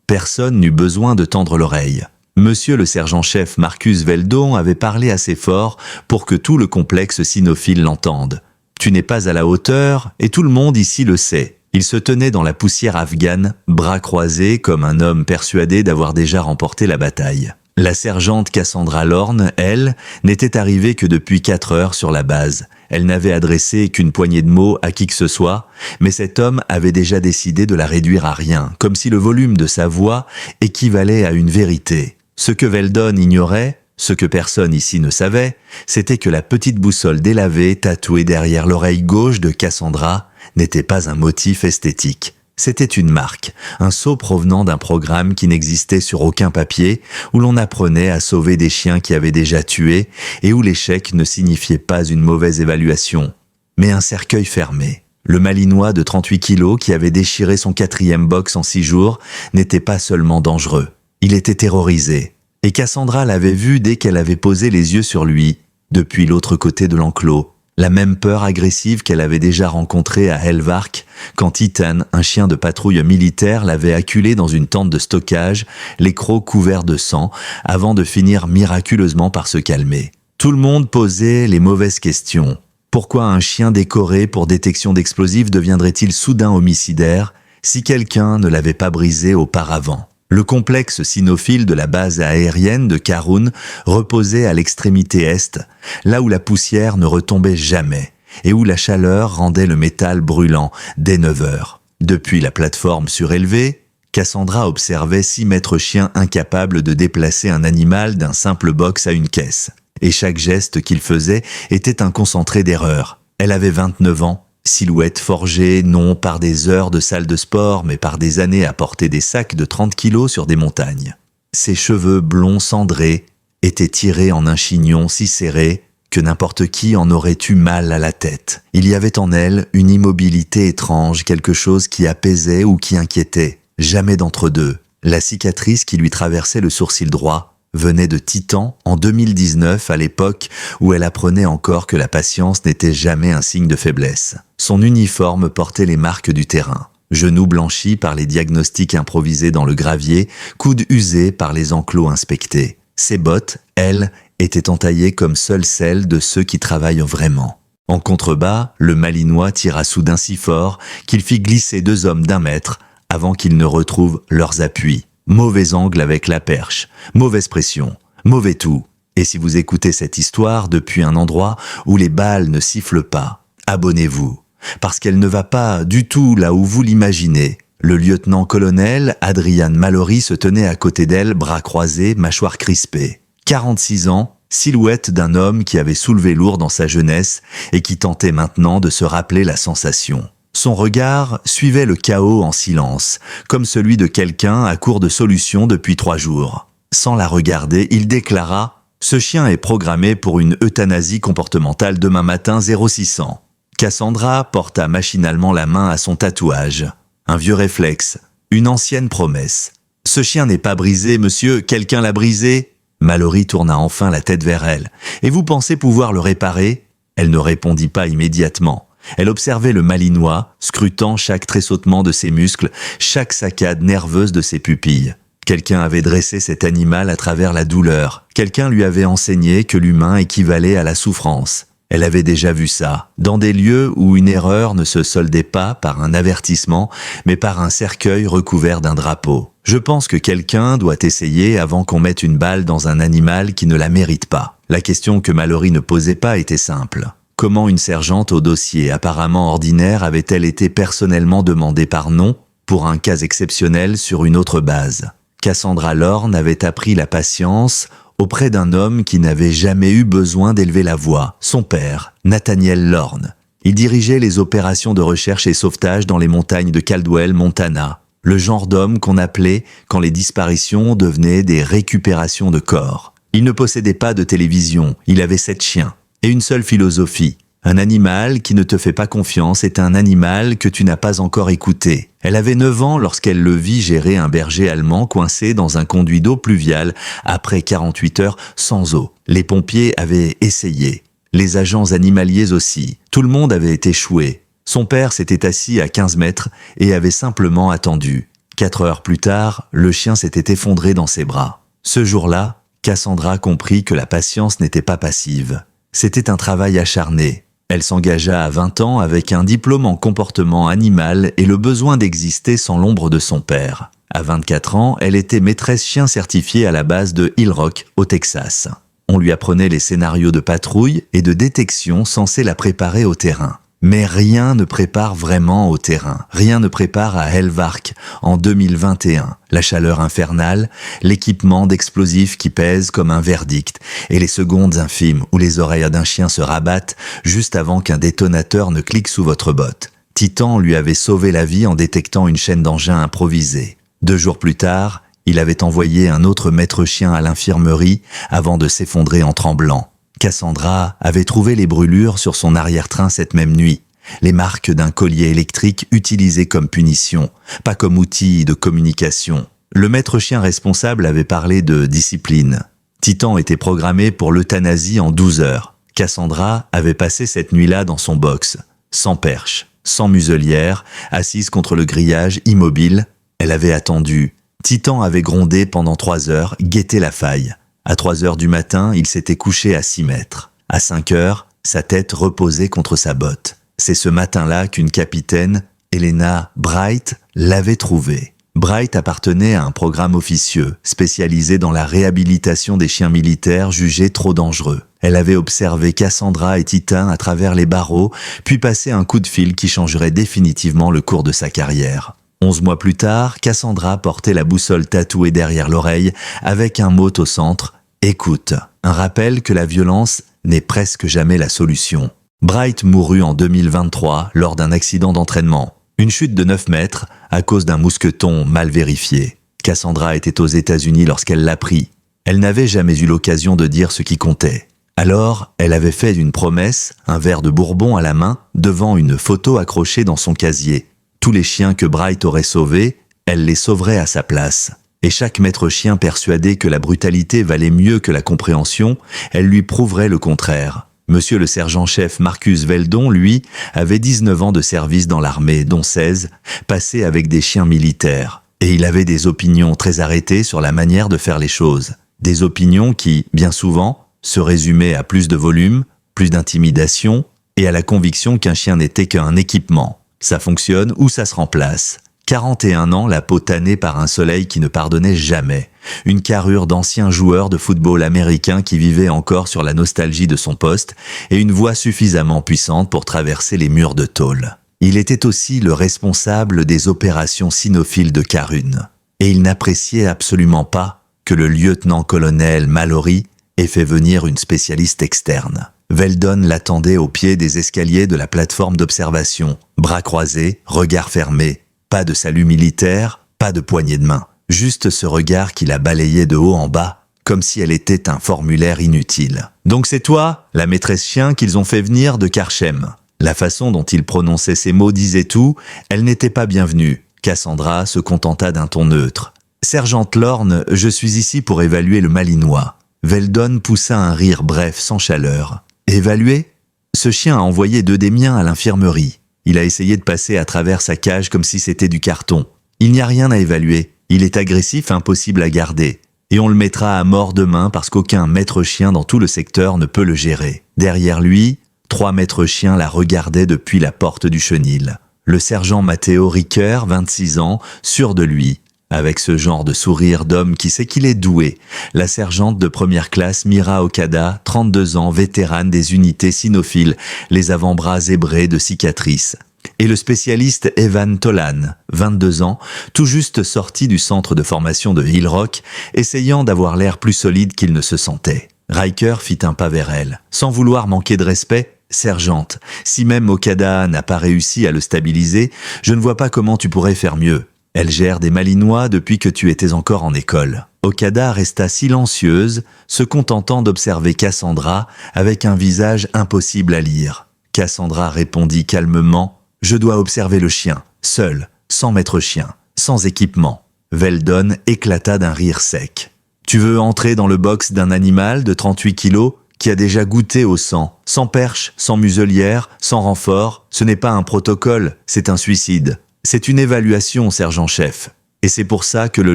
Personne n'eut besoin de tendre l'oreille. Monsieur le sergent-chef Marcus Veldon avait parlé assez fort pour que tout le complexe cynophile l'entende. Tu n'es pas à la hauteur, et tout le monde ici le sait. Il se tenait dans la poussière afghane, bras croisés comme un homme persuadé d'avoir déjà remporté la bataille. La sergente Cassandra Lorne, elle, n'était arrivée que depuis 4 heures sur la base. Elle n'avait adressé qu'une poignée de mots à qui que ce soit, mais cet homme avait déjà décidé de la réduire à rien, comme si le volume de sa voix équivalait à une vérité. Ce que Veldon ignorait, ce que personne ici ne savait, c'était que la petite boussole délavée tatouée derrière l'oreille gauche de Cassandra n'était pas un motif esthétique. C'était une marque, un sceau provenant d'un programme qui n'existait sur aucun papier, où l'on apprenait à sauver des chiens qui avaient déjà tué et où l'échec ne signifiait pas une mauvaise évaluation, mais un cercueil fermé. Le Malinois de 38 kilos qui avait déchiré son 4e box en 6 jours n'était pas seulement dangereux, il était terrorisé. Et Cassandra l'avait vu dès qu'elle avait posé les yeux sur lui, depuis l'autre côté de l'enclos. La même peur agressive qu'elle avait déjà rencontrée à Helvark, quand Titan, un chien de patrouille militaire, l'avait acculé dans une tente de stockage, les crocs couverts de sang, avant de finir miraculeusement par se calmer. Tout le monde posait les mauvaises questions. Pourquoi un chien décoré pour détection d'explosifs deviendrait-il soudain homicidaire si quelqu'un ne l'avait pas brisé auparavant ? Le complexe cynophile de la base aérienne de Karun reposait à l'extrémité est, là où la poussière ne retombait jamais et où la chaleur rendait le métal brûlant dès 9 heures. Depuis la plateforme surélevée, Cassandra observait 6 maîtres chiens incapables de déplacer un animal d'un simple box à une caisse. Et chaque geste qu'il faisait était un concentré d'erreur. Elle avait 29 ans. Silhouette forgée, non par des heures de salle de sport, mais par des années à porter des sacs de 30 kilos sur des montagnes. Ses cheveux blonds cendrés étaient tirés en un chignon si serré que n'importe qui en aurait eu mal à la tête. Il y avait en elle une immobilité étrange, quelque chose qui apaisait ou qui inquiétait. Jamais d'entre-deux. La cicatrice qui lui traversait le sourcil droit venait de Titan en 2019, à l'époque où elle apprenait encore que la patience n'était jamais un signe de faiblesse. Son uniforme portait les marques du terrain. Genoux blanchis par les diagnostics improvisés dans le gravier, coudes usés par les enclos inspectés. Ses bottes, elles, étaient entaillées comme seules celles de ceux qui travaillent vraiment. En contrebas, le Malinois tira soudain si fort qu'il fit glisser 2 hommes d'1 mètre avant qu'ils ne retrouvent leurs appuis. Mauvais angle avec la perche, mauvaise pression, mauvais tout. Et si vous écoutez cette histoire depuis un endroit où les balles ne sifflent pas, abonnez-vous, parce qu'elle ne va pas du tout là où vous l'imaginez. Le lieutenant-colonel Adrian Mallory se tenait à côté d'elle, bras croisés, mâchoire crispée. 46 ans, silhouette d'un homme qui avait soulevé lourd dans sa jeunesse et qui tentait maintenant de se rappeler la sensation. Son regard suivait le chaos en silence, comme celui de quelqu'un à court de solutions depuis 3 jours. Sans la regarder, il déclara « Ce chien est programmé pour une euthanasie comportementale demain matin 0600 ». Cassandra porta machinalement la main à son tatouage. Un vieux réflexe, une ancienne promesse. « Ce chien n'est pas brisé, monsieur, quelqu'un l'a brisé ?» Mallory tourna enfin la tête vers elle. « Et vous pensez pouvoir le réparer ?» Elle ne répondit pas immédiatement. Elle observait le Malinois, scrutant chaque tressautement de ses muscles, chaque saccade nerveuse de ses pupilles. Quelqu'un avait dressé cet animal à travers la douleur. Quelqu'un lui avait enseigné que l'humain équivalait à la souffrance. Elle avait déjà vu ça, dans des lieux où une erreur ne se soldait pas par un avertissement, mais par un cercueil recouvert d'un drapeau. Je pense que quelqu'un doit essayer avant qu'on mette une balle dans un animal qui ne la mérite pas. La question que Mallory ne posait pas était simple. Comment une sergente au dossier apparemment ordinaire avait-elle été personnellement demandée par nom pour un cas exceptionnel sur une autre base? Cassandra Lorne avait appris la patience auprès d'un homme qui n'avait jamais eu besoin d'élever la voix, son père, Nathaniel Lorne. Il dirigeait les opérations de recherche et sauvetage dans les montagnes de Caldwell, Montana, le genre d'homme qu'on appelait quand les disparitions devenaient des récupérations de corps. Il ne possédait pas de télévision, il avait 7 chiens. Et une seule philosophie. Un animal qui ne te fait pas confiance est un animal que tu n'as pas encore écouté. Elle avait 9 ans lorsqu'elle le vit gérer un berger allemand coincé dans un conduit d'eau pluviale après 48 heures sans eau. Les pompiers avaient essayé. Les agents animaliers aussi. Tout le monde avait échoué. Son père s'était assis à 15 mètres et avait simplement attendu. 4 heures plus tard, le chien s'était effondré dans ses bras. Ce jour-là, Cassandra comprit que la patience n'était pas passive. C'était un travail acharné. Elle s'engagea à 20 ans avec un diplôme en comportement animal et le besoin d'exister sans l'ombre de son père. À 24 ans, elle était maîtresse chien certifiée à la base de Hill Rock, au Texas. On lui apprenait les scénarios de patrouille et de détection censés la préparer au terrain. Mais rien ne prépare vraiment au terrain. Rien ne prépare à Helvark en 2021. La chaleur infernale, l'équipement d'explosifs qui pèse comme un verdict et les secondes infimes où les oreilles d'un chien se rabattent juste avant qu'un détonateur ne clique sous votre botte. Titan lui avait sauvé la vie en détectant une chaîne d'engins improvisée. 2 jours plus tard, il avait envoyé un autre maître chien à l'infirmerie avant de s'effondrer en tremblant. Cassandra avait trouvé les brûlures sur son arrière-train cette même nuit, les marques d'un collier électrique utilisé comme punition, pas comme outil de communication. Le maître chien responsable avait parlé de discipline. Titan était programmé pour l'euthanasie en 12 heures. Cassandra avait passé cette nuit-là dans son box, sans perche, sans muselière, assise contre le grillage, immobile. Elle avait attendu. Titan avait grondé pendant 3 heures, guetté la faille. À 3 heures du matin, il s'était couché à 6 mètres. À 5 heures, sa tête reposait contre sa botte. C'est ce matin-là qu'une capitaine, Elena Bright, l'avait trouvé. Bright appartenait à un programme officieux, spécialisé dans la réhabilitation des chiens militaires jugés trop dangereux. Elle avait observé Cassandra et Titan à travers les barreaux, puis passé un coup de fil qui changerait définitivement le cours de sa carrière. 11 mois plus tard, Cassandra portait la boussole tatouée derrière l'oreille avec un mot au centre: écoute, un rappel que la violence n'est presque jamais la solution. Bright mourut en 2023 lors d'un accident d'entraînement, une chute de 9 mètres à cause d'un mousqueton mal vérifié. Cassandra était aux États-Unis lorsqu'elle l'apprit. Elle n'avait jamais eu l'occasion de dire ce qui comptait. Alors, elle avait fait une promesse, un verre de bourbon à la main, devant une photo accrochée dans son casier. Tous les chiens que Bright aurait sauvés, elle les sauverait à sa place. Et chaque maître chien persuadé que la brutalité valait mieux que la compréhension, elle lui prouverait le contraire. Monsieur le sergent-chef Marcus Veldon, lui, avait 19 ans de service dans l'armée, dont 16 passés avec des chiens militaires. Et il avait des opinions très arrêtées sur la manière de faire les choses. Des opinions qui, bien souvent, se résumaient à plus de volume, plus d'intimidation et à la conviction qu'un chien n'était qu'un équipement. Ça fonctionne ou ça se remplace. 41 ans, la peau tannée par un soleil qui ne pardonnait jamais. Une carrure d'ancien joueur de football américain qui vivait encore sur la nostalgie de son poste et une voix suffisamment puissante pour traverser les murs de tôle. Il était aussi le responsable des opérations cynophiles de Carune. Et il n'appréciait absolument pas que le lieutenant-colonel Mallory ait fait venir une spécialiste externe. Veldon l'attendait au pied des escaliers de la plateforme d'observation, bras croisés, regard fermé. Pas de salut militaire, pas de poignée de main. Juste ce regard qui la balayait de haut en bas, comme si elle était un formulaire inutile. « Donc c'est toi, la maîtresse chien qu'ils ont fait venir de Karchem ?» La façon dont il prononçait ces mots disait tout, elle n'était pas bienvenue. Cassandra se contenta d'un ton neutre. « Sergente Lorne, je suis ici pour évaluer le Malinois. » Veldon poussa un rire bref, sans chaleur. « Évaluer ? Ce chien a envoyé 2 des miens à l'infirmerie. Il a essayé de passer à travers sa cage comme si c'était du carton. Il n'y a rien à évaluer. Il est agressif, impossible à garder. Et on le mettra à mort demain parce qu'aucun maître chien dans tout le secteur ne peut le gérer. Derrière lui, 3 maîtres chiens la regardaient depuis la porte du chenil. Le sergent Matteo Ricker, 26 ans, sûr de lui, avec ce genre de sourire d'homme qui sait qu'il est doué. La sergente de première classe Mira Okada, 32 ans, vétérane des unités cynophiles, les avant-bras zébrés de cicatrices. Et le spécialiste Evan Tolan, 22 ans, tout juste sorti du centre de formation de Hill Rock, essayant d'avoir l'air plus solide qu'il ne se sentait. Riker fit un pas vers elle. Sans vouloir manquer de respect, « Sergente, si même Okada n'a pas réussi à le stabiliser, je ne vois pas comment tu pourrais faire mieux. Elle gère des Malinois depuis que tu étais encore en école. » Okada resta silencieuse, se contentant d'observer Cassandra avec un visage impossible à lire. Cassandra répondit calmement: « Je dois observer le chien, seul, sans maître chien, sans équipement. » Veldon éclata d'un rire sec. « Tu veux entrer dans le box d'un animal de 38 kilos qui a déjà goûté au sang, sans perche, sans muselière, sans renfort? Ce n'est pas un protocole, c'est un suicide. C'est une évaluation, sergent-chef. » Et c'est pour ça que le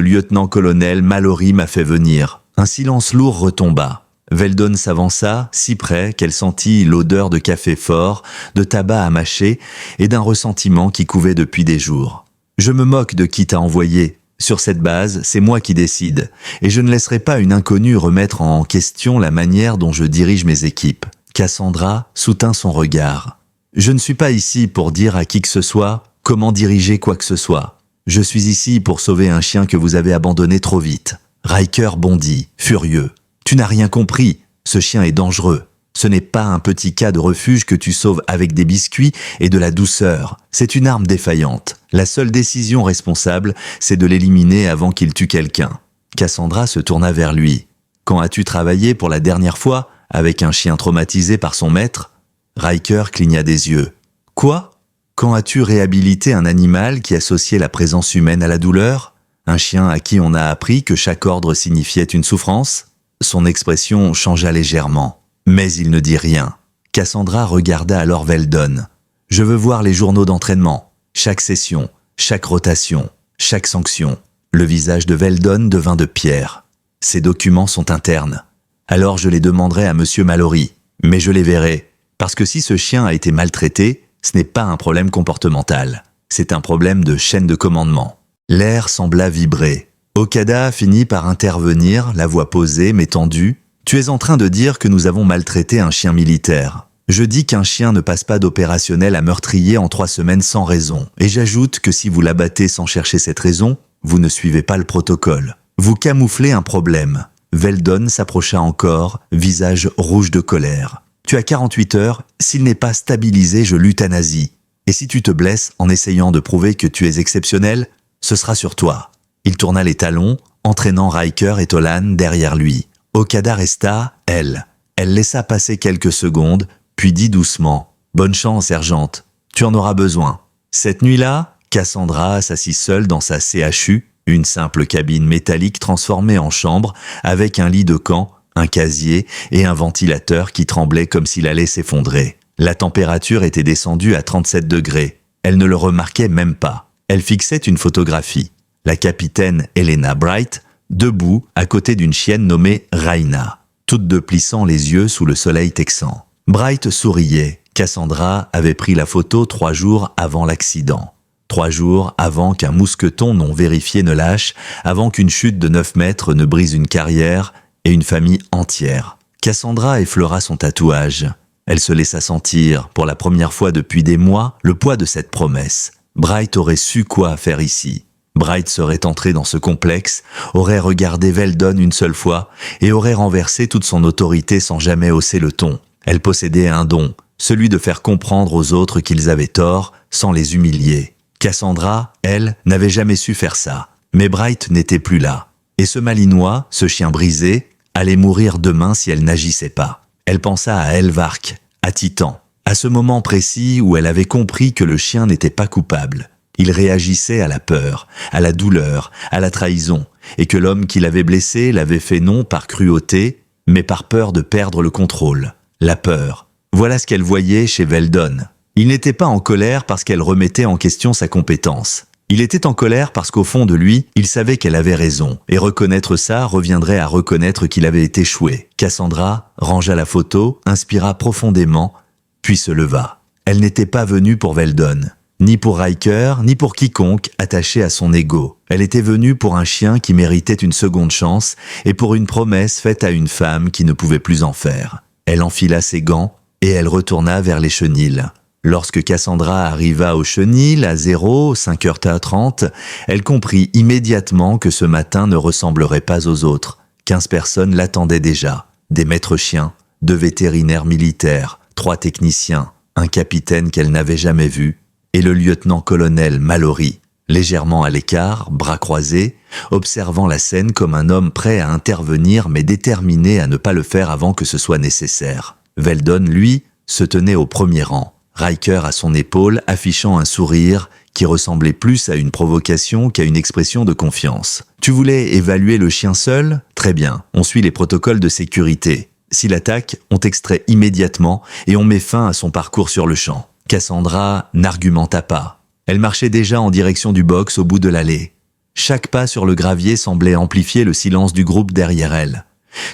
lieutenant-colonel Mallory m'a fait venir. » Un silence lourd retomba. Veldon s'avança, si près qu'elle sentit l'odeur de café fort, de tabac à mâcher et d'un ressentiment qui couvait depuis des jours. « Je me moque de qui t'a envoyé. Sur cette base, c'est moi qui décide, et je ne laisserai pas une inconnue remettre en question la manière dont je dirige mes équipes. » Cassandra soutint son regard. « Je ne suis pas ici pour dire à qui que ce soit comment diriger quoi que ce soit. Je suis ici pour sauver un chien que vous avez abandonné trop vite. » Riker bondit, furieux. « Tu n'as rien compris, ce chien est dangereux. Ce n'est pas un petit cas de refuge que tu sauves avec des biscuits et de la douceur. C'est une arme défaillante. La seule décision responsable, c'est de l'éliminer avant qu'il tue quelqu'un. » Cassandra se tourna vers lui. « Quand as-tu travaillé pour la dernière fois avec un chien traumatisé par son maître ?» Riker cligna des yeux. « Quoi ? Quand as-tu réhabilité un animal qui associait la présence humaine à la douleur ? Un chien à qui on a appris que chaque ordre signifiait une souffrance ?» Son expression changea légèrement. Mais il ne dit rien. Cassandra regarda alors Veldon. « Je veux voir les journaux d'entraînement. Chaque session, chaque rotation, chaque sanction. » Le visage de Veldon devint de pierre. « Ces documents sont internes. Alors je les demanderai à Monsieur Mallory. Mais je les verrai. Parce que si ce chien a été maltraité, ce n'est pas un problème comportemental. C'est un problème de chaîne de commandement. » L'air sembla vibrer. Okada finit par intervenir, la voix posée mais tendue. « Tu es en train de dire que nous avons maltraité un chien militaire. Je dis qu'un chien ne passe pas d'opérationnel à meurtrier en 3 semaines sans raison. Et j'ajoute que si vous l'abattez sans chercher cette raison, vous ne suivez pas le protocole. Vous camouflez un problème. » Veldon s'approcha encore, visage rouge de colère. « Tu as 48 heures, s'il n'est pas stabilisé, je l'euthanasie. Et si tu te blesses en essayant de prouver que tu es exceptionnel, ce sera sur toi. » Il tourna les talons, entraînant Riker et Tolan derrière lui. Okada resta, elle. Elle laissa passer quelques secondes, puis dit doucement « Bonne chance, sergente. Tu en auras besoin. » Cette nuit-là, Cassandra s'assit seule dans sa CHU, une simple cabine métallique transformée en chambre, avec un lit de camp, un casier et un ventilateur qui tremblait comme s'il allait s'effondrer. La température était descendue à 37 degrés. Elle ne le remarquait même pas. Elle fixait une photographie. La capitaine Helena Bright, debout à côté d'une chienne nommée Raina, toutes deux plissant les yeux sous le soleil texan. Bright souriait. Cassandra avait pris la photo 3 jours avant l'accident. 3 jours avant qu'un mousqueton non vérifié ne lâche, avant qu'une chute de 9 mètres ne brise une carrière et une famille entière. Cassandra effleura son tatouage. Elle se laissa sentir, pour la première fois depuis des mois, le poids de cette promesse. Bright aurait su quoi faire ici. Bright serait entré dans ce complexe, aurait regardé Veldon une seule fois et aurait renversé toute son autorité sans jamais hausser le ton. Elle possédait un don, celui de faire comprendre aux autres qu'ils avaient tort sans les humilier. Cassandra, elle, n'avait jamais su faire ça. Mais Bright n'était plus là. Et ce Malinois, ce chien brisé, allait mourir demain si elle n'agissait pas. Elle pensa à Elvark, à Titan, à ce moment précis où elle avait compris que le chien n'était pas coupable. Il réagissait à la peur, à la douleur, à la trahison, et que l'homme qui l'avait blessé l'avait fait non par cruauté, mais par peur de perdre le contrôle. La peur. Voilà ce qu'elle voyait chez Veldon. Il n'était pas en colère parce qu'elle remettait en question sa compétence. Il était en colère parce qu'au fond de lui, il savait qu'elle avait raison, et reconnaître ça reviendrait à reconnaître qu'il avait échoué. Cassandra rangea la photo, inspira profondément, puis se leva. Elle n'était pas venue pour Veldon. Ni pour Riker, ni pour quiconque attaché à son ego. Elle était venue pour un chien qui méritait une seconde chance et pour une promesse faite à une femme qui ne pouvait plus en faire. Elle enfila ses gants et elle retourna vers les chenils. Lorsque Cassandra arriva aux chenils à 5h30, elle comprit immédiatement que ce matin ne ressemblerait pas aux autres. 15 personnes l'attendaient déjà. Des maîtres chiens, 2 vétérinaires militaires, 3 techniciens, un capitaine qu'elle n'avait jamais vu, et le lieutenant-colonel Mallory, légèrement à l'écart, bras croisés, observant la scène comme un homme prêt à intervenir mais déterminé à ne pas le faire avant que ce soit nécessaire. Veldon, lui, se tenait au premier rang, Riker à son épaule, affichant un sourire qui ressemblait plus à une provocation qu'à une expression de confiance. « Tu voulais évaluer le chien seul ? Très bien, on suit les protocoles de sécurité. S'il attaque, on t'extrait immédiatement et on met fin à son parcours sur le champ. » Cassandra n'argumenta pas. Elle marchait déjà en direction du box au bout de l'allée. Chaque pas sur le gravier semblait amplifier le silence du groupe derrière elle.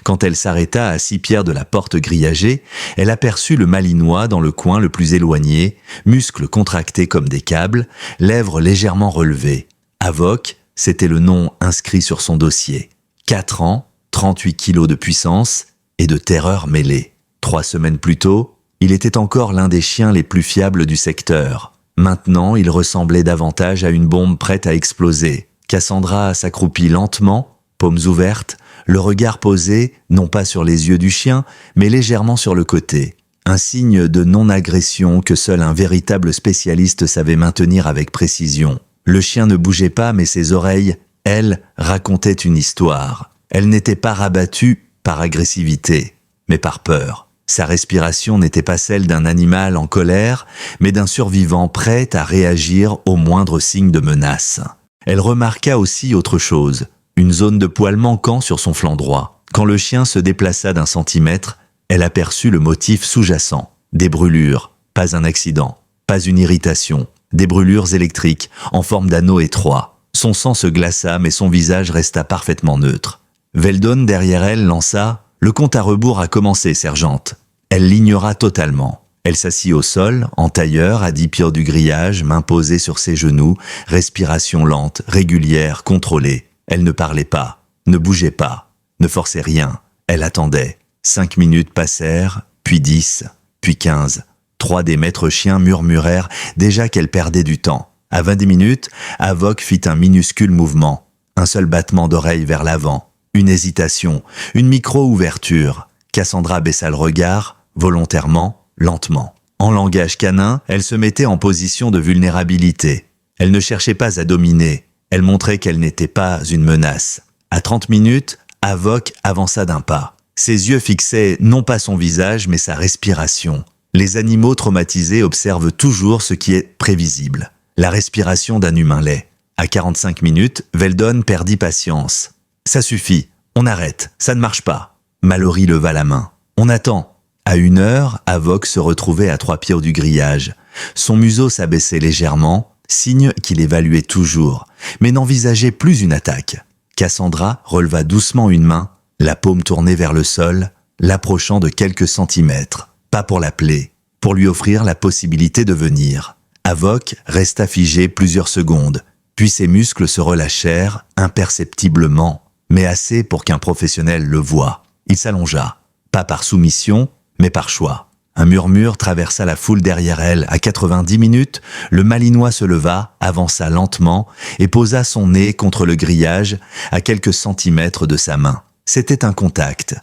Quand elle s'arrêta à 6 pieds de la porte grillagée, elle aperçut le Malinois dans le coin le plus éloigné, muscles contractés comme des câbles, lèvres légèrement relevées. Avoc, c'était le nom inscrit sur son dossier. 4 ans, 38 kilos de puissance et de terreur mêlée. 3 semaines plus tôt, il était encore l'un des chiens les plus fiables du secteur. Maintenant, il ressemblait davantage à une bombe prête à exploser. Cassandra s'accroupit lentement, paumes ouvertes, le regard posé, non pas sur les yeux du chien, mais légèrement sur le côté. Un signe de non-agression que seul un véritable spécialiste savait maintenir avec précision. Le chien ne bougeait pas, mais ses oreilles, elles, racontaient une histoire. Elle n'était pas rabattue par agressivité, mais par peur. Sa respiration n'était pas celle d'un animal en colère, mais d'un survivant prêt à réagir au moindre signe de menace. Elle remarqua aussi autre chose, une zone de poil manquant sur son flanc droit. Quand le chien se déplaça d'1 centimètre, elle aperçut le motif sous-jacent. Des brûlures, pas un accident, pas une irritation, des brûlures électriques en forme d'anneau étroit. Son sang se glaça, mais son visage resta parfaitement neutre. Veldon, derrière elle, lança « Le compte à rebours a commencé, sergente ». Elle l'ignora totalement. Elle s'assit au sol, en tailleur, à 10 pieds du grillage, mains posées sur ses genoux, respiration lente, régulière, contrôlée. Elle ne parlait pas, ne bougeait pas, ne forçait rien. Elle attendait. 5 minutes passèrent, puis 10, puis 15. 3 des maîtres chiens murmurèrent déjà qu'elle perdait du temps. À 20 minutes, Avoc fit un minuscule mouvement. Un seul battement d'oreille vers l'avant. Une hésitation, une micro-ouverture. Cassandra baissa le regard, volontairement, lentement. En langage canin, elle se mettait en position de vulnérabilité. Elle ne cherchait pas à dominer. Elle montrait qu'elle n'était pas une menace. À 30 minutes, Avoc avança d'1 pas. Ses yeux fixaient non pas son visage, mais sa respiration. Les animaux traumatisés observent toujours ce qui est prévisible. La respiration d'un humain laid. À 45 minutes, Veldon perdit patience. « Ça suffit, on arrête, ça ne marche pas. » Mallory leva la main. « On attend. » À 1 heure, Avoc se retrouvait à 3 pieds du grillage. Son museau s'abaissait légèrement, signe qu'il évaluait toujours, mais n'envisageait plus une attaque. Cassandra releva doucement une main, la paume tournée vers le sol, l'approchant de quelques centimètres. Pas pour l'appeler, pour lui offrir la possibilité de venir. Avoc resta figé plusieurs secondes, puis ses muscles se relâchèrent imperceptiblement, mais assez pour qu'un professionnel le voie. Il s'allongea, pas par soumission, mais par choix. Un murmure traversa la foule derrière elle. À 90 minutes, le Malinois se leva, avança lentement et posa son nez contre le grillage à quelques centimètres de sa main. C'était un contact,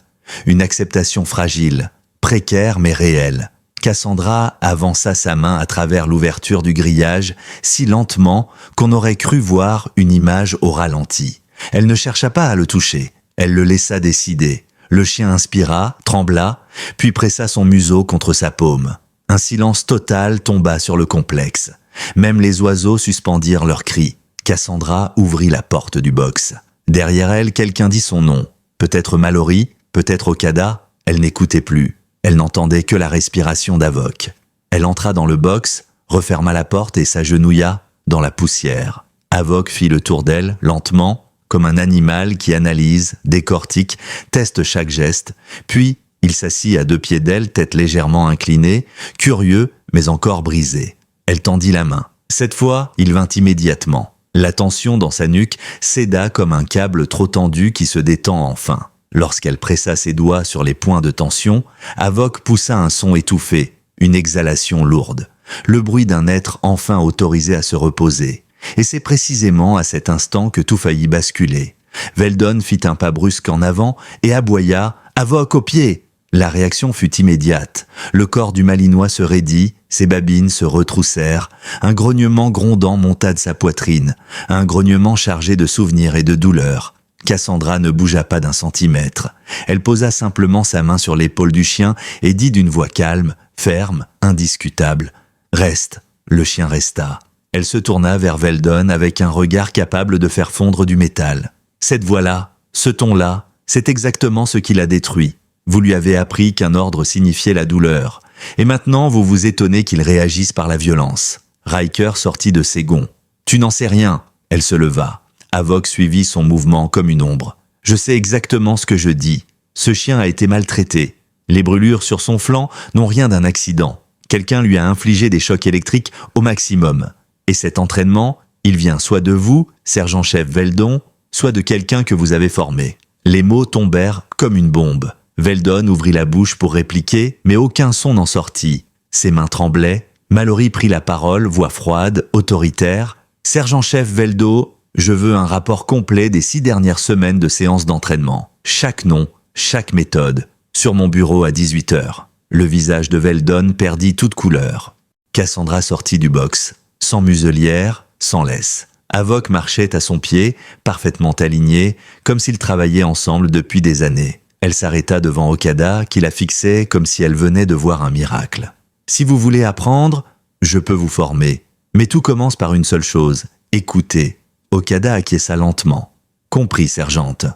une acceptation fragile, précaire mais réelle. Cassandra avança sa main à travers l'ouverture du grillage si lentement qu'on aurait cru voir une image au ralenti. Elle ne chercha pas à le toucher, elle le laissa décider. Le chien inspira, trembla, puis pressa son museau contre sa paume. Un silence total tomba sur le complexe. Même les oiseaux suspendirent leurs cris. Cassandra ouvrit la porte du box. Derrière elle, quelqu'un dit son nom. Peut-être Mallory, peut-être Okada. Elle n'écoutait plus. Elle n'entendait que la respiration d'Avoc. Elle entra dans le box, referma la porte et s'agenouilla dans la poussière. Avoc fit le tour d'elle, lentement, comme un animal qui analyse, décortique, teste chaque geste, puis il s'assit à 2 pieds d'elle, tête légèrement inclinée, curieux mais encore brisé. Elle tendit la main. Cette fois, il vint immédiatement. La tension dans sa nuque céda comme un câble trop tendu qui se détend enfin. Lorsqu'elle pressa ses doigts sur les points de tension, Avoc poussa un son étouffé, une exhalation lourde, le bruit d'un être enfin autorisé à se reposer. Et c'est précisément à cet instant que tout faillit basculer. Veldon fit un pas brusque en avant et aboya « Avoc au pied !» La réaction fut immédiate. Le corps du Malinois se raidit, ses babines se retroussèrent, un grognement grondant monta de sa poitrine, un grognement chargé de souvenirs et de douleurs. Cassandra ne bougea pas d'1 centimètre. Elle posa simplement sa main sur l'épaule du chien et dit d'une voix calme, ferme, indiscutable « Reste !» Le chien resta. Elle se tourna vers Veldon avec un regard capable de faire fondre du métal. Cette voix-là, ce ton-là, c'est exactement ce qui l'a détruit. Vous lui avez appris qu'un ordre signifiait la douleur. Et maintenant, vous vous étonnez qu'il réagisse par la violence. Riker sortit de ses gonds. « Tu n'en sais rien !» Elle se leva. Avoc suivit son mouvement comme une ombre. « Je sais exactement ce que je dis. Ce chien a été maltraité. Les brûlures sur son flanc n'ont rien d'un accident. Quelqu'un lui a infligé des chocs électriques au maximum. Et cet entraînement, il vient soit de vous, sergent-chef Veldon, soit de quelqu'un que vous avez formé. » Les mots tombèrent comme une bombe. Veldon ouvrit la bouche pour répliquer, mais aucun son n'en sortit. Ses mains tremblaient. Mallory prit la parole, voix froide, autoritaire. « Sergent-chef Veldo, je veux un rapport complet des 6 dernières semaines de séances d'entraînement. Chaque nom, chaque méthode. Sur mon bureau à 18h. » Le visage de Veldon perdit toute couleur. Cassandra sortit du box, sans muselière, sans laisse. Avoc marchait à son pied, parfaitement aligné, comme s'ils travaillaient ensemble depuis des années. Elle s'arrêta devant Okada, qui la fixait comme si elle venait de voir un miracle. « Si vous voulez apprendre, je peux vous former. Mais tout commence par une seule chose, écoutez. » Okada acquiesça lentement. « Compris, sergente. »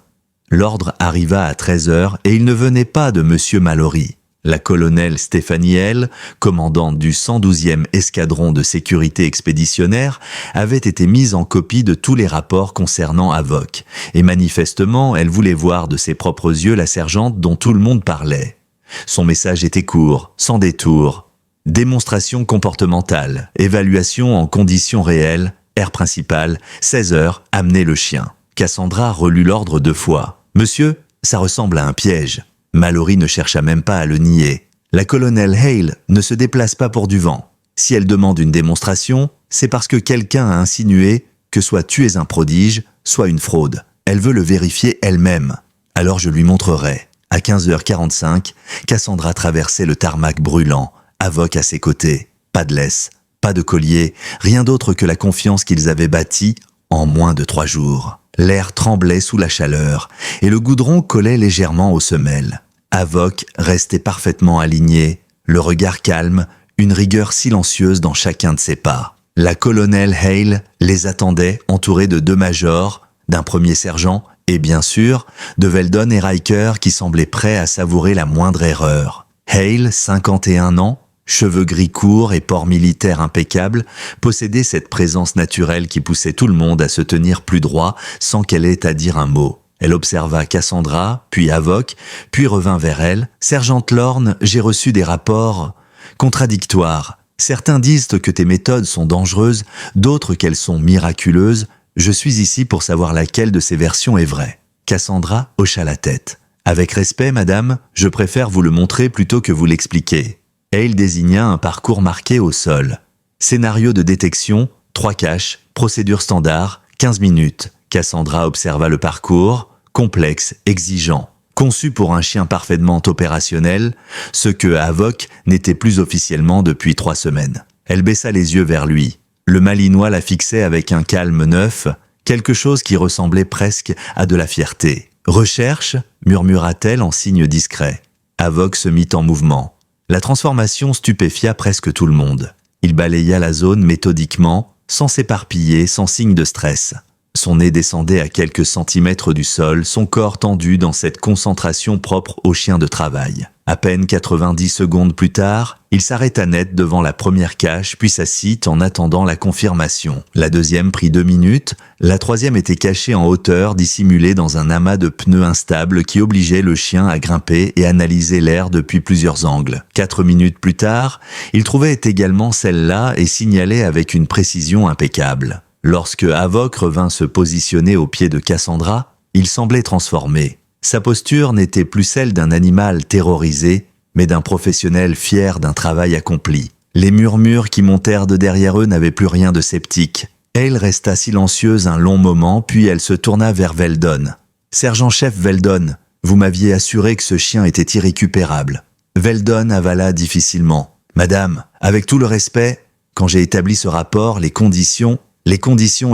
L'ordre arriva à 13h et il ne venait pas de Monsieur Mallory. La colonelle Stéphanie L., commandante du 112e escadron de sécurité expéditionnaire, avait été mise en copie de tous les rapports concernant Avoc, et manifestement, elle voulait voir de ses propres yeux la sergente dont tout le monde parlait. Son message était court, sans détour. Démonstration comportementale, évaluation en conditions réelles, air principal, 16h, amener le chien. Cassandra relut l'ordre 2 fois. « Monsieur, ça ressemble à un piège. » Mallory ne chercha même pas à le nier. La colonelle Hale ne se déplace pas pour du vent. Si elle demande une démonstration, c'est parce que quelqu'un a insinué que soit tu es un prodige, soit une fraude. Elle veut le vérifier elle-même. Alors je lui montrerai. À 15h45, Cassandra traversait le tarmac brûlant, Avoc à ses côtés. Pas de laisse, pas de collier, rien d'autre que la confiance qu'ils avaient bâtie en moins de 3 jours. L'air tremblait sous la chaleur et le goudron collait légèrement aux semelles. Avoc restait parfaitement aligné, le regard calme, une rigueur silencieuse dans chacun de ses pas. La colonelle Hale les attendait entourée de 2 majors, d'un premier sergent et bien sûr de Veldon et Riker qui semblaient prêts à savourer la moindre erreur. Hale, 51 ans, cheveux gris courts et port militaire impeccable, possédait cette présence naturelle qui poussait tout le monde à se tenir plus droit sans qu'elle ait à dire un mot. Elle observa Cassandra, puis Avoc, puis revint vers elle. « Sergente Lorne, j'ai reçu des rapports contradictoires. Certains disent que tes méthodes sont dangereuses, d'autres qu'elles sont miraculeuses. Je suis ici pour savoir laquelle de ces versions est vraie. » Cassandra hocha la tête. « Avec respect, madame, je préfère vous le montrer plutôt que vous l'expliquer. » Hale désigna un parcours marqué au sol. Scénario de détection, 3 caches, procédure standard, 15 minutes. Cassandra observa le parcours, complexe, exigeant. Conçu pour un chien parfaitement opérationnel, ce que Avoc n'était plus officiellement depuis 3 semaines. Elle baissa les yeux vers lui. Le Malinois la fixait avec un calme neuf, quelque chose qui ressemblait presque à de la fierté. « Recherche » murmura-t-elle en signe discret. Avoc se mit en mouvement. La transformation stupéfia presque tout le monde. Il balaya la zone méthodiquement, sans s'éparpiller, sans signe de stress. Son nez descendait à quelques centimètres du sol, son corps tendu dans cette concentration propre aux chiens de travail. À peine 90 secondes plus tard, il s'arrêta net devant la première cache, puis s'assit en attendant la confirmation. La deuxième prit 2 minutes, la troisième était cachée en hauteur, dissimulée dans un amas de pneus instables qui obligeait le chien à grimper et analyser l'air depuis plusieurs angles. 4 minutes plus tard, il trouvait également celle-là et signalait avec une précision impeccable. Lorsque Avoc revint se positionner au pied de Cassandra, il semblait transformé. Sa posture n'était plus celle d'un animal terrorisé, mais d'un professionnel fier d'un travail accompli. Les murmures qui montèrent de derrière eux n'avaient plus rien de sceptique. Elle resta silencieuse un long moment, puis elle se tourna vers Veldon. « Sergent-chef Veldon, vous m'aviez assuré que ce chien était irrécupérable. » Veldon avala difficilement. « Madame, avec tout le respect, quand j'ai établi ce rapport, les conditions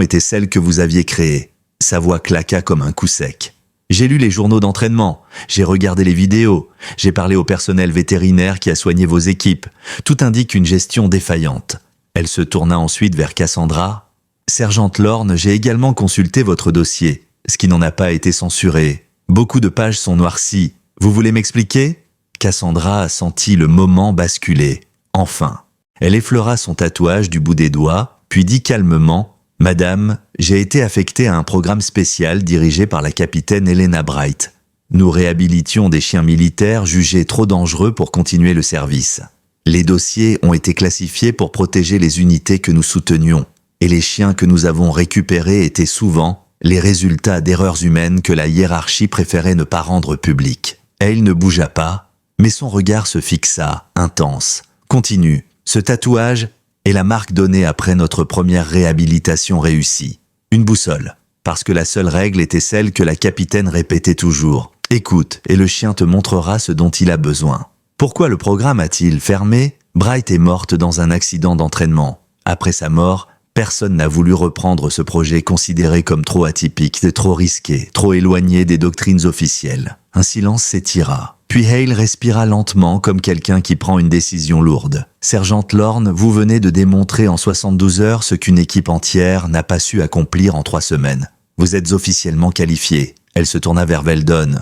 étaient celles que vous aviez créées. » Sa voix claqua comme un coup sec. J'ai lu les journaux d'entraînement, j'ai regardé les vidéos, j'ai parlé au personnel vétérinaire qui a soigné vos équipes. Tout indique une gestion défaillante. Elle se tourna ensuite vers Cassandra. « Sergente Lorne, j'ai également consulté votre dossier, ce qui n'en a pas été censuré. Beaucoup de pages sont noircies. Vous voulez m'expliquer ?» Cassandra sentit le moment basculer. Enfin, elle effleura son tatouage du bout des doigts, puis dit calmement « Madame, j'ai été affecté à un programme spécial dirigé par la capitaine Helena Bright. Nous réhabilitions des chiens militaires jugés trop dangereux pour continuer le service. Les dossiers ont été classifiés pour protéger les unités que nous soutenions, et les chiens que nous avons récupérés étaient souvent les résultats d'erreurs humaines que la hiérarchie préférait ne pas rendre publiques. Elle ne bougea pas, mais son regard se fixa, intense. Continue, ce tatouage est la marque donnée après notre première réhabilitation réussie. Une boussole, parce que la seule règle était celle que la capitaine répétait toujours. Écoute, et le chien te montrera ce dont il a besoin. Pourquoi le programme a-t-il fermé? Bright est morte dans un accident d'entraînement. Après sa mort, personne n'a voulu reprendre ce projet considéré comme trop atypique, trop risqué, trop éloigné des doctrines officielles. Un silence s'étira. Puis Hale respira lentement comme quelqu'un qui prend une décision lourde. Sergent Lorne, vous venez de démontrer en 72 heures ce qu'une équipe entière n'a pas su accomplir en 3 semaines. Vous êtes officiellement qualifié. Elle se tourna vers Veldon.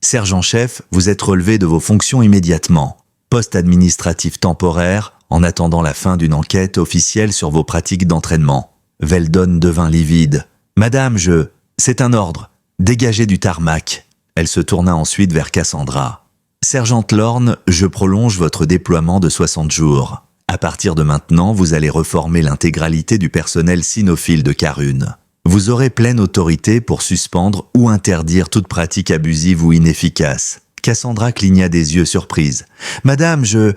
Sergent-chef, vous êtes relevé de vos fonctions immédiatement. Poste administratif temporaire, en attendant la fin d'une enquête officielle sur vos pratiques d'entraînement. Veldon devint livide. Madame, c'est un ordre. Dégagez du tarmac. Elle se tourna ensuite vers Cassandra. Sergent Lorne, je prolonge votre déploiement de 60 jours. À partir de maintenant, vous allez reformer l'intégralité du personnel cynophile de Karun. Vous aurez pleine autorité pour suspendre ou interdire toute pratique abusive ou inefficace. Cassandra cligna des yeux surprise. Madame, je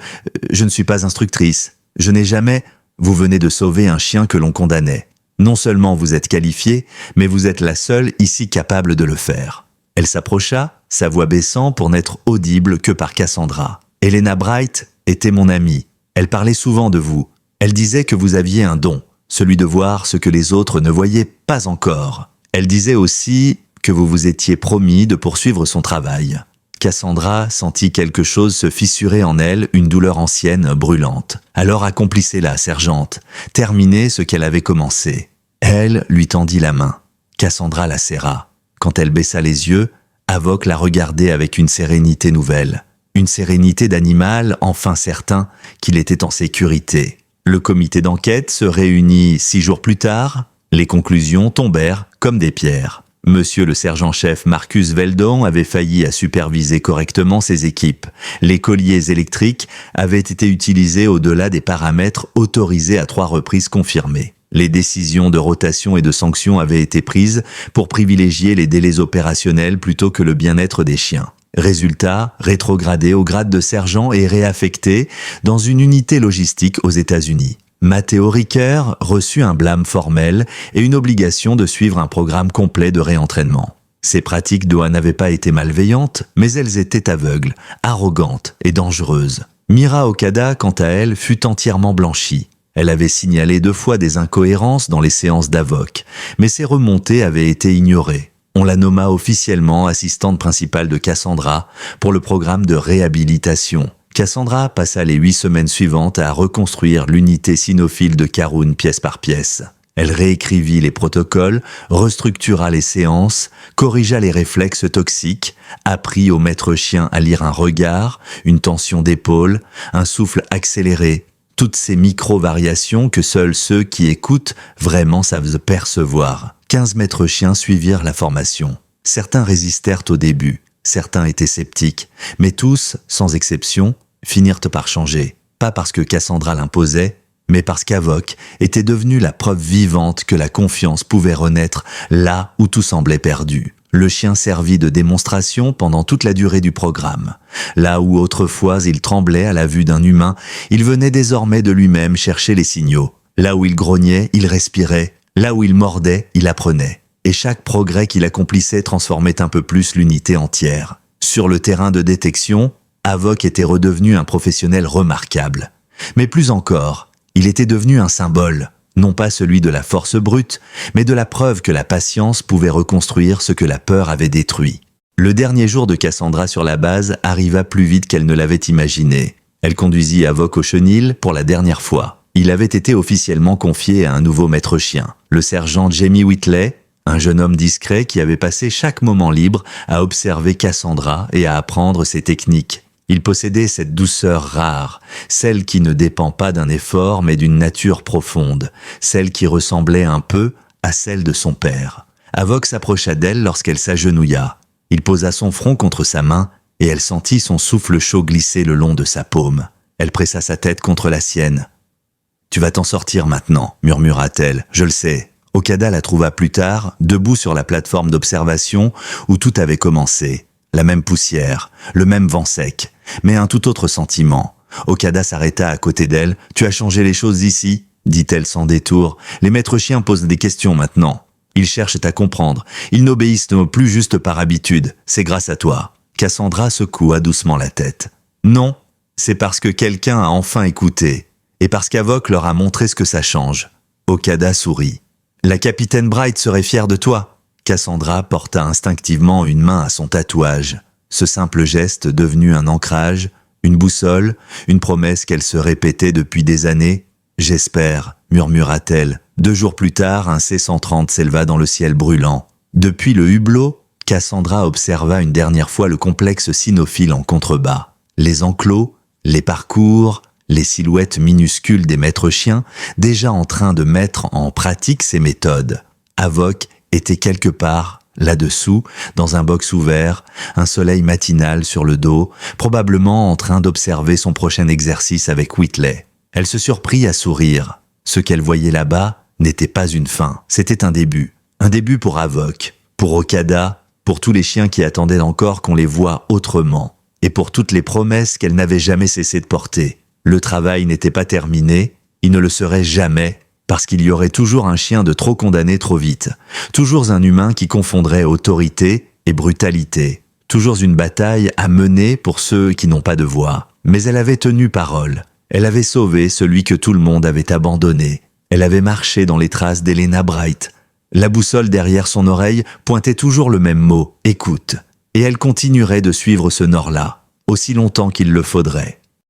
ne suis pas instructrice. Je n'ai jamais... Vous venez de sauver un chien que l'on condamnait. Non seulement vous êtes qualifiée, mais vous êtes la seule ici capable de le faire. Elle s'approcha, sa voix baissant pour n'être audible que par Cassandra. Helena Bright était mon amie. Elle parlait souvent de vous. Elle disait que vous aviez un don, celui de voir ce que les autres ne voyaient pas encore. Elle disait aussi que vous vous étiez promis de poursuivre son travail. Cassandra sentit quelque chose se fissurer en elle, une douleur ancienne, brûlante. Alors accomplissez-la, sergente. Terminez ce qu'elle avait commencé. Elle lui tendit la main. Cassandra la serra. Quand elle baissa les yeux, Havok la regardait avec une sérénité nouvelle. Une sérénité d'animal, enfin certain qu'il était en sécurité. Le comité d'enquête se réunit 6 jours plus tard. Les conclusions tombèrent comme des pierres. Monsieur le sergent-chef Marcus Veldon avait failli à superviser correctement ses équipes. Les colliers électriques avaient été utilisés au-delà des paramètres autorisés à 3 reprises confirmées. Les décisions de rotation et de sanction avaient été prises pour privilégier les délais opérationnels plutôt que le bien-être des chiens. Résultat, rétrogradé au grade de sergent et réaffecté dans une unité logistique aux États-Unis. Matteo Ricker reçut un blâme formel et une obligation de suivre un programme complet de réentraînement. Ces pratiques n'avaient pas été malveillantes, mais elles étaient aveugles, arrogantes et dangereuses. Mira Okada, quant à elle, fut entièrement blanchie. Elle avait signalé 2 fois des incohérences dans les séances d'Havok, mais ces remontées avaient été ignorées. On la nomma officiellement assistante principale de Cassandra pour le programme de réhabilitation. Cassandra passa les 8 semaines suivantes à reconstruire l'unité cynophile de Karun pièce par pièce. Elle réécrivit les protocoles, restructura les séances, corrigea les réflexes toxiques, apprit au maître chien à lire un regard, une tension d'épaule, un souffle accéléré, toutes ces micro-variations que seuls ceux qui écoutent vraiment savent percevoir. 15 maîtres chiens suivirent la formation. Certains résistèrent au début, certains étaient sceptiques, mais tous, sans exception, finirent par changer. Pas parce que Cassandra l'imposait, mais parce qu'Havok était devenu la preuve vivante que la confiance pouvait renaître là où tout semblait perdu. Le chien servit de démonstration pendant toute la durée du programme. Là où autrefois il tremblait à la vue d'un humain, il venait désormais de lui-même chercher les signaux. Là où il grognait, il respirait. Là où il mordait, il apprenait. Et chaque progrès qu'il accomplissait transformait un peu plus l'unité entière. Sur le terrain de détection, Havok était redevenu un professionnel remarquable. Mais plus encore, il était devenu un symbole. Non pas celui de la force brute, mais de la preuve que la patience pouvait reconstruire ce que la peur avait détruit. Le dernier jour de Cassandra sur la base arriva plus vite qu'elle ne l'avait imaginé. Elle conduisit Havok au chenil pour la dernière fois. Il avait été officiellement confié à un nouveau maître chien, le sergent Jamie Whitley, un jeune homme discret qui avait passé chaque moment libre à observer Cassandra et à apprendre ses techniques. Il possédait cette douceur rare, celle qui ne dépend pas d'un effort mais d'une nature profonde, celle qui ressemblait un peu à celle de son père. Avoc s'approcha d'elle lorsqu'elle s'agenouilla. Il posa son front contre sa main et elle sentit son souffle chaud glisser le long de sa paume. Elle pressa sa tête contre la sienne. « Tu vas t'en sortir maintenant, murmura-t-elle. Je le sais. » Okada la trouva plus tard, debout sur la plateforme d'observation où tout avait commencé. La même poussière, le même vent sec, mais un tout autre sentiment. Okada s'arrêta à côté d'elle. « Tu as changé les choses ici ?» dit-elle sans détour. « Les maîtres chiens posent des questions maintenant. Ils cherchent à comprendre. Ils n'obéissent plus juste par habitude. C'est grâce à toi. » Cassandra secoua doucement la tête. « Non, c'est parce que quelqu'un a enfin écouté. Et parce qu'Avoc leur a montré ce que ça change. » Okada sourit. « La capitaine Bright serait fière de toi. » Cassandra porta instinctivement une main à son tatouage. Ce simple geste devenu un ancrage, une boussole, une promesse qu'elle se répétait depuis des années. « J'espère », murmura-t-elle. 2 jours plus tard, un C-130 s'éleva dans le ciel brûlant. Depuis le hublot, Cassandra observa une dernière fois le complexe cynophile en contrebas. Les enclos, les parcours, les silhouettes minuscules des maîtres chiens, déjà en train de mettre en pratique ces méthodes. Avoc était quelque part, là-dessous, dans un box ouvert, un soleil matinal sur le dos, probablement en train d'observer son prochain exercice avec Whitley. Elle se surprit à sourire. Ce qu'elle voyait là-bas n'était pas une fin, c'était un début. Un début pour Avoc, pour Okada, pour tous les chiens qui attendaient encore qu'on les voie autrement, et pour toutes les promesses qu'elle n'avait jamais cessé de porter. Le travail n'était pas terminé, il ne le serait jamais, parce qu'il y aurait toujours un chien de trop condamné trop vite, toujours un humain qui confondrait autorité et brutalité, toujours une bataille à mener pour ceux qui n'ont pas de voix. Mais elle avait tenu parole, elle avait sauvé celui que tout le monde avait abandonné, elle avait marché dans les traces d'Helena Bright. La boussole derrière son oreille pointait toujours le même mot, écoute, et elle continuerait de suivre ce nord-là, aussi longtemps qu'il le faudrait.